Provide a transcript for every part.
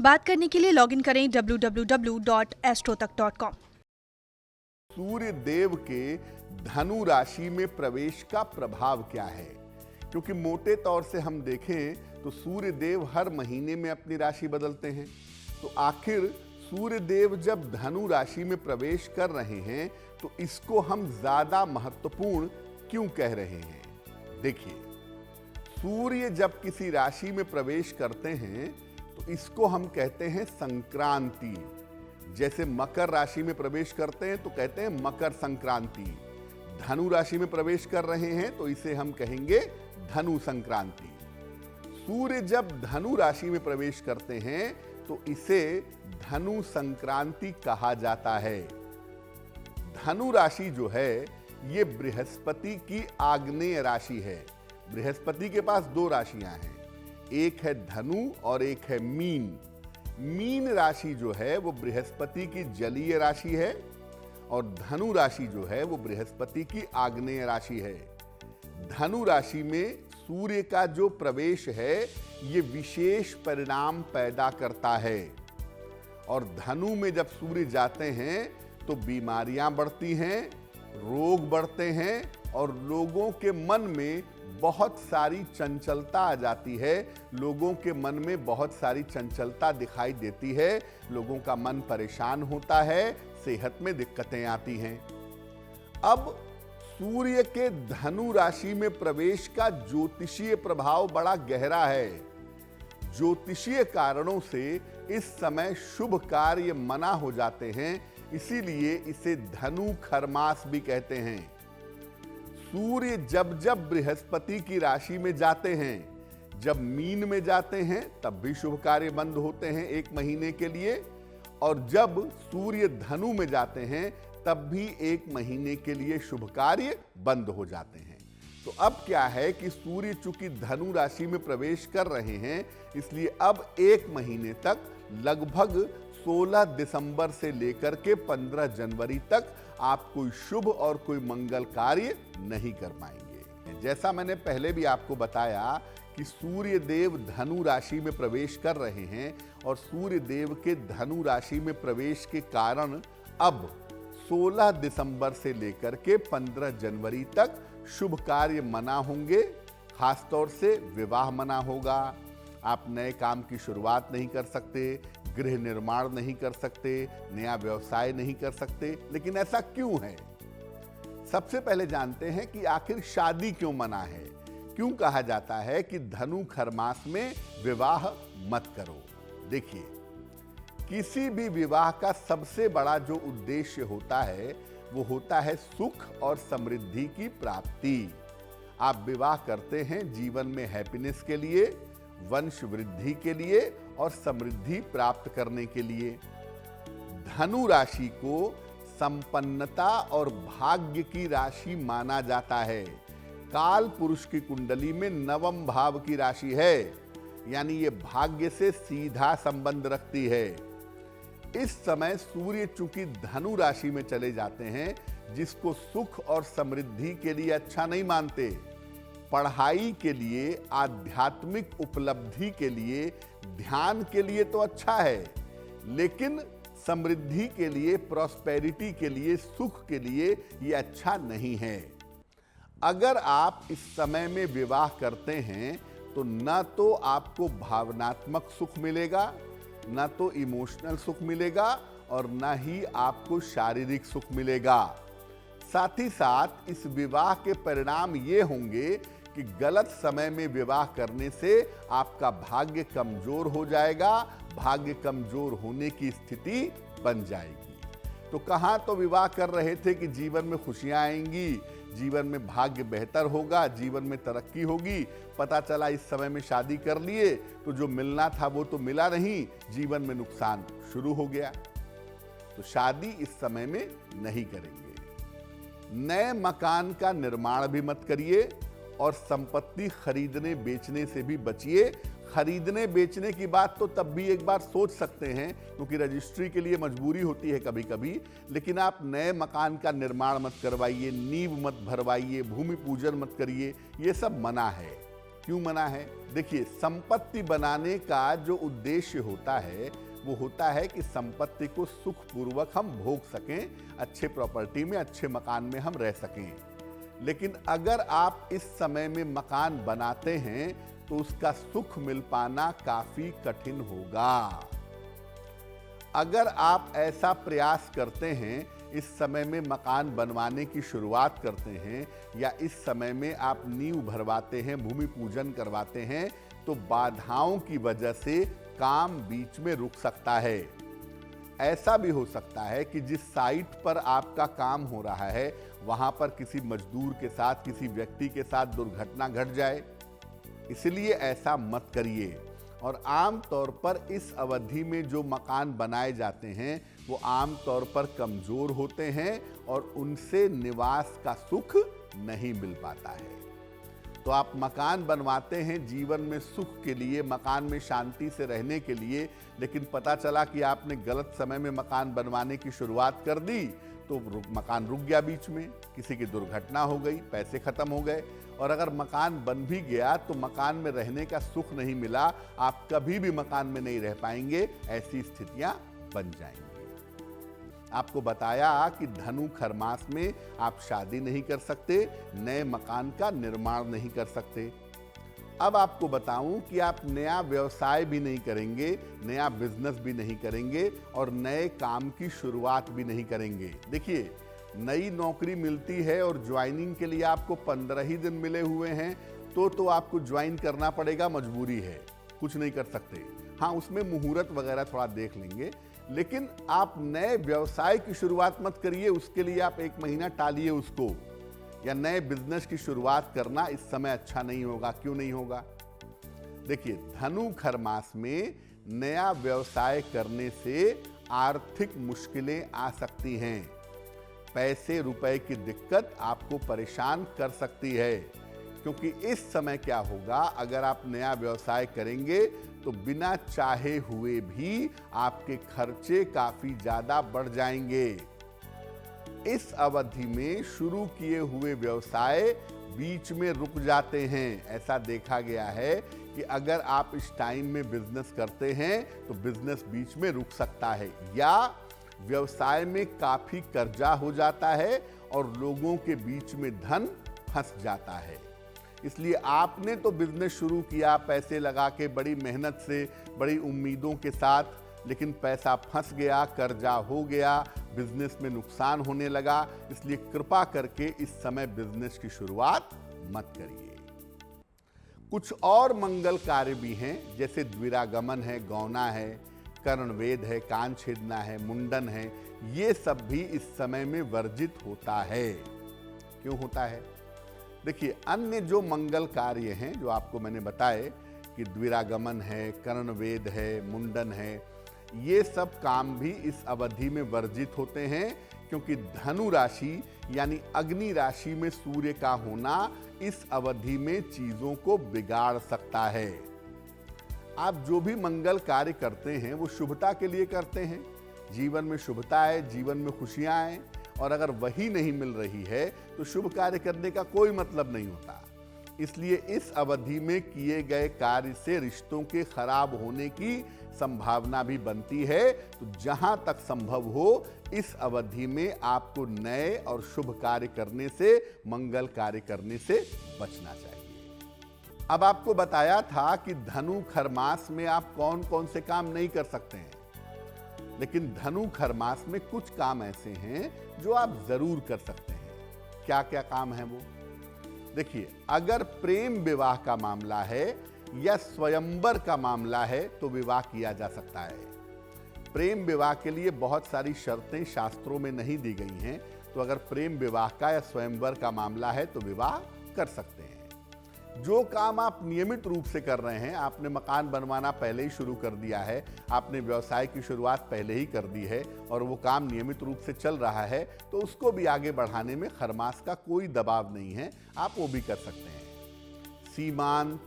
बात करने के लिए लॉगिन करें www.astrotak.com। सूर्य देव के धनु राशि में प्रवेश का प्रभाव क्या है? क्योंकि मोटे तौर से हम देखें तो सूर्य देव हर महीने में अपनी राशि बदलते हैं, तो आखिर सूर्य देव जब धनु राशि में प्रवेश कर रहे हैं तो इसको हम ज्यादा महत्वपूर्ण क्यों कह रहे हैं? देखिए, सूर्य जब किसी राशि में प्रवेश करते हैं तो इसको हम कहते हैं संक्रांति। जैसे मकर राशि में प्रवेश करते हैं तो कहते हैं मकर संक्रांति। धनु राशि में प्रवेश कर रहे हैं तो इसे हम कहेंगे धनु संक्रांति। सूर्य जब धनु राशि में प्रवेश करते हैं तो इसे धनु संक्रांति कहा जाता है। धनु राशि जो है ये बृहस्पति की आग्नेय राशि है। बृहस्पति के पास दो राशियां हैं, एक है धनु और एक है मीन। मीन राशि जो है वो बृहस्पति की जलीय राशि है और धनु राशि जो है वो बृहस्पति की आग्नेय राशि है। धनु राशि में सूर्य का जो प्रवेश है ये विशेष परिणाम पैदा करता है और धनु में जब सूर्य जाते हैं तो बीमारियां बढ़ती हैं, रोग बढ़ते हैं और लोगों के मन में बहुत सारी चंचलता आ जाती है। लोगों के मन में बहुत सारी चंचलता दिखाई देती है, लोगों का मन परेशान होता है, सेहत में दिक्कतें आती हैं। अब सूर्य के धनु राशि में प्रवेश का ज्योतिषीय प्रभाव बड़ा गहरा है। ज्योतिषीय कारणों से इस समय शुभ कार्य मना हो जाते हैं, इसीलिए इसे धनु खरमास भी कहते हैं। सूर्य जब जब बृहस्पति की राशि में जाते हैं, जब मीन में जाते हैं तब भी शुभ कार्य बंद होते हैं 1 महीने के लिए, और जब सूर्य धनु में जाते हैं तब भी 1 महीने के लिए शुभ कार्य बंद हो जाते हैं। तो अब क्या है कि सूर्य चूंकि धनु राशि में प्रवेश कर रहे हैं, इसलिए अब 1 महीने तक लगभग 16 दिसंबर से लेकर के 15 जनवरी तक आप कोई शुभ और कोई मंगल कार्य नहीं कर पाएंगे। जैसा मैंने पहले भी आपको बताया कि सूर्य देव धनु राशि में प्रवेश कर रहे हैं और सूर्य देव के धनु राशि में प्रवेश के कारण अब 16 दिसंबर से लेकर के 15 जनवरी तक शुभ कार्य मना होंगे। खासतौर से विवाह मना होगा, आप नए काम की शुरुआत नहीं कर सकते, गृह निर्माण नहीं कर सकते, नया व्यवसाय नहीं कर सकते। लेकिन ऐसा क्यों है? सबसे पहले जानते हैं कि आखिर शादी क्यों मना है। क्यों कहा जाता है कि धनु खरमास में विवाह मत करो? देखिए, किसी भी विवाह का सबसे बड़ा जो उद्देश्य होता है वो होता है सुख और समृद्धि की प्राप्ति। आप विवाह करते हैं जीवन में हैप्पीनेस के लिए, वंश वृद्धि के लिए और समृद्धि प्राप्त करने के लिए। धनु राशि को संपन्नता और भाग्य की राशि माना जाता है। काल पुरुष की कुंडली में 9वें भाव की राशि है, यानी ये भाग्य से सीधा संबंध रखती है। इस समय सूर्य चूंकि धनु राशि में चले जाते हैं, जिसको सुख और समृद्धि के लिए अच्छा नहीं मानते। पढ़ाई के लिए, आध्यात्मिक उपलब्धि के लिए, ध्यान के लिए तो अच्छा है, लेकिन समृद्धि के लिए, प्रॉस्पेरिटी के लिए, सुख के लिए ये अच्छा नहीं है। अगर आप इस समय में विवाह करते हैं तो न तो आपको भावनात्मक सुख मिलेगा, न तो इमोशनल सुख मिलेगा और न ही आपको शारीरिक सुख मिलेगा। साथ ही साथ इस विवाह के परिणाम ये होंगे कि गलत समय में विवाह करने से आपका भाग्य कमजोर हो जाएगा, भाग्य कमजोर होने की स्थिति बन जाएगी। तो कहाँ तो विवाह कर रहे थे कि जीवन में खुशियां आएंगी, जीवन में भाग्य बेहतर होगा, जीवन में तरक्की होगी, पता चला इस समय में शादी कर लिए तो जो मिलना था वो तो मिला नहीं, जीवन में नुकसान शुरू हो गया। तो शादी इस समय में नहीं करेंगे। नए मकान का निर्माण भी मत करिए और संपत्ति खरीदने बेचने से भी बचिए। खरीदने बेचने की बात तो तब भी एक बार सोच सकते हैं, क्योंकि रजिस्ट्री के लिए मजबूरी होती है कभी कभी, लेकिन आप नए मकान का निर्माण मत करवाइए, नींव मत भरवाइए, भूमि पूजन मत करिए, ये सब मना है। क्यों मना है? देखिए, संपत्ति बनाने का जो उद्देश्य होता है वो होता है कि संपत्ति को सुखपूर्वक हम भोग सकें, अच्छे प्रॉपर्टी में, अच्छे मकान में हम रह सकें। लेकिन अगर आप इस समय में मकान बनाते हैं तो उसका सुख मिल पाना काफी कठिन होगा। अगर आप ऐसा प्रयास करते हैं, इस समय में मकान बनवाने की शुरुआत करते हैं या इस समय में आप नींव भरवाते हैं, भूमि पूजन करवाते हैं, तो बाधाओं की वजह से काम बीच में रुक सकता है। ऐसा भी हो सकता है कि जिस साइट पर आपका काम हो रहा है वहां पर किसी मजदूर के साथ, किसी व्यक्ति के साथ दुर्घटना घट जाए। इसलिए ऐसा मत करिए। और आम तौर पर इस अवधि में जो मकान बनाए जाते हैं वो आम तौर पर कमजोर होते हैं और उनसे निवास का सुख नहीं मिल पाता है। तो आप मकान बनवाते हैं जीवन में सुख के लिए, मकान में शांति से रहने के लिए, लेकिन पता चला कि आपने गलत समय में मकान बनवाने की शुरुआत कर दी तो मकान रुक गया बीच में, किसी की दुर्घटना हो गई, पैसे खत्म हो गए। और अगर मकान बन भी गया तो मकान में रहने का सुख नहीं मिला, आप कभी भी मकान में नहीं रह पाएंगे, ऐसी स्थितियां बन जाएंगी। आपको बताया कि धनु खर मास में आप शादी नहीं कर सकते, नए मकान का निर्माण नहीं कर सकते। अब आपको बताऊं कि आप नया व्यवसाय भी नहीं करेंगे, नया बिजनेस भी नहीं करेंगे और नए काम की शुरुआत भी नहीं करेंगे। देखिए, नई नौकरी मिलती है और ज्वाइनिंग के लिए आपको 15 ही दिन मिले हुए हैं तो आपको ज्वाइन करना पड़ेगा, मजबूरी है, कुछ नहीं कर सकते। हाँ, उसमें मुहूर्त वगैरह थोड़ा देख लेंगे, लेकिन आप नए व्यवसाय की शुरुआत मत करिए, उसके लिए आप 1 महीना टालिए उसको। या नए बिजनेस की शुरुआत करना इस समय अच्छा नहीं होगा। क्यों नहीं होगा? देखिए, धनु खर मास में नया व्यवसाय करने से आर्थिक मुश्किलें आ सकती हैं। पैसे रुपए की दिक्कत आपको परेशान कर सकती है, क्योंकि इस समय क्या होगा, अगर आप नया व्यवसाय करेंगे तो बिना चाहे हुए भी आपके खर्चे काफी ज्यादा बढ़ जाएंगे। इस अवधि में शुरू किए हुए व्यवसाय बीच में रुक जाते हैं। ऐसा देखा गया है कि अगर आप इस टाइम में बिजनेस करते हैं तो बिजनेस बीच में रुक सकता है, या व्यवसाय में काफी कर्जा हो जाता है और लोगों के बीच में धन फंस जाता है। इसलिए आपने तो बिजनेस शुरू किया पैसे लगा के, बड़ी मेहनत से, बड़ी उम्मीदों के साथ, लेकिन पैसा फंस गया, कर्जा हो गया, बिजनेस में नुकसान होने लगा। इसलिए कृपा करके इस समय बिजनेस की शुरुआत मत करिए। कुछ और मंगल कार्य भी हैं, जैसे द्विरागमन है, गौना है, कर्णवेद है, कान छेदना है, मुंडन है। ये सब भी इस समय में वर्जित होता है। क्यों होता है? देखिए, अन्य जो मंगल कार्य हैं जो आपको मैंने बताए कि द्विरागमन है, कर्णवेद है, मुंडन है, ये सब काम भी इस अवधि में वर्जित होते हैं, क्योंकि धनु राशि यानी अग्नि राशि में सूर्य का होना इस अवधि में चीजों को बिगाड़ सकता है। आप जो भी मंगल कार्य करते हैं वो शुभता के लिए करते हैं, जीवन में शुभता आए, जीवन में खुशियां आए, और अगर वही नहीं मिल रही है तो शुभ कार्य करने का कोई मतलब नहीं होता। इसलिए इस अवधि में किए गए कार्य से रिश्तों के खराब होने की संभावना भी बनती है। तो जहां तक संभव हो इस अवधि में आपको नए और शुभ कार्य करने से, मंगल कार्य करने से बचना चाहिए। अब आपको बताया था कि धनु खर मास में आप कौन कौन से काम नहीं कर सकते हैं, लेकिन धनु खर मास में कुछ काम ऐसे हैं जो आप जरूर कर सकते हैं। क्या क्या काम है वो? देखिए, अगर प्रेम विवाह का मामला है या स्वयंवर का मामला है तो विवाह किया जा सकता है। प्रेम विवाह के लिए बहुत सारी शर्तें शास्त्रों में नहीं दी गई हैं, तो अगर प्रेम विवाह का या स्वयंवर का मामला है तो विवाह कर सकते हैं। जो काम आप नियमित रूप से कर रहे हैं, आपने मकान बनवाना पहले ही शुरू कर दिया है, आपने व्यवसाय की शुरुआत पहले ही कर दी है और वो काम नियमित रूप से चल रहा है, तो उसको भी आगे बढ़ाने में खरमास का कोई दबाव नहीं है, आप वो भी कर सकते हैं। सीमांत,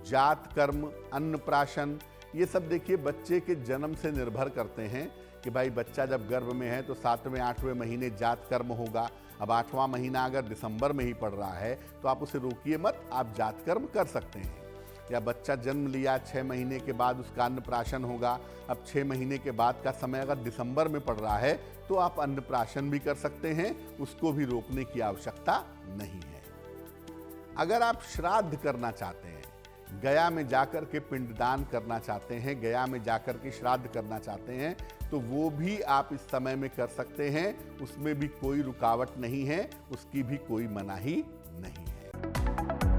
जात कर्म, अन्नप्राशन, ये सब देखिए बच्चे के जन्म से निर्भर करते हैं कि भाई बच्चा जब गर्भ में है तो 7वें 8वें महीने जात कर्म होगा। अब 8वां महीना अगर दिसंबर में ही पड़ रहा है तो आप उसे रोकिए मत, आप जात कर्म कर सकते हैं। या बच्चा जन्म लिया 6 महीने के बाद उसका अन्नप्राशन होगा। अब 6 महीने के बाद का समय अगर दिसंबर में पड़ रहा है तो आप अन्नप्राशन भी कर सकते हैं, उसको भी रोकने की आवश्यकता नहीं है। अगर आप श्राद्ध करना चाहते हैं, गया में जाकर के पिंडदान करना चाहते हैं, गया में जाकर के श्राद्ध करना चाहते हैं, तो वो भी आप इस समय में कर सकते हैं, उसमें भी कोई रुकावट नहीं है, उसकी भी कोई मनाही नहीं है।